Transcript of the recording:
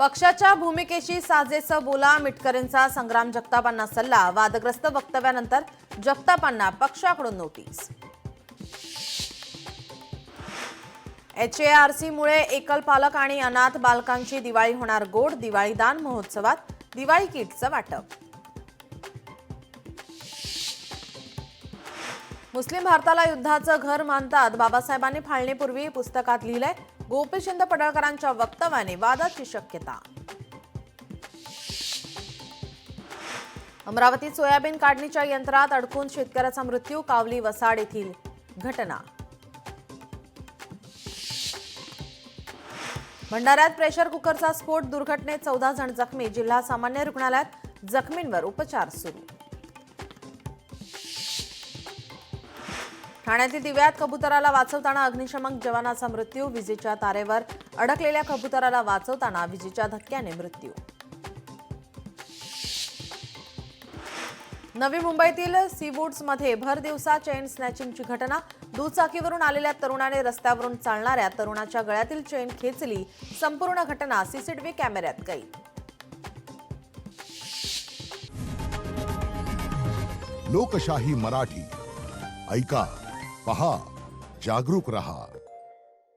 पक्षाच्या भूमिकेशी साजेसं बोला, मिटकरींचा संग्राम जगतापांना सल्ला। वादग्रस्त वक्तव्यानंतर जगतापांना पक्षाकडून नोटीस। HARC मुळे एकल पालक आणि अनाथ बालकांची दिवाळी होणार गोड। दिवाळी दान महोत्सवात दिवाळी किटचं वाटप। मुस्लिम भारताला युद्धाचं घर मानतात। बाबासाहेबांनी फाळणीपूर्वी पुस्तकात लिहिलंय। गोपीचंद पडळकरांच्या वक्तव्याने वादाची शक्यता। अमरावतीत सोयाबीन काढणीच्या यंत्रात अडकून शेतकऱ्याचा मृत्यू। कावली वसाड येथील घटना। भंडाऱ्यात प्रेशर कुकरचा स्फोट, दुर्घटनेत 14 जण जखमी। जिल्हा सामान्य रुग्णालयात जखमींवर उपचार सुरू। ठाण्यातील दिव्यात कबुतराला वाचवताना अग्निशमन जवानाचा मृत्यू। विजेच्या तारेवर अडकलेल्या कबुतराला वाचवताना विजेच्या धक्क्याने मृत्यू। नवी मुंबईतील सीवूड्समध्ये भर दिवसा चेन स्नॅचिंगची घटना। दुचाकीवरून आलेल्या तरुणाने रस्त्यावरून चालणाऱ्या तरुणाच्या गळ्यातील चेन खेचली। संपूर्ण घटना सीसीटीव्ही कॅमेऱ्यात कैद। लोकशाही मराठी ऐका, पहा, जागरूक रहा।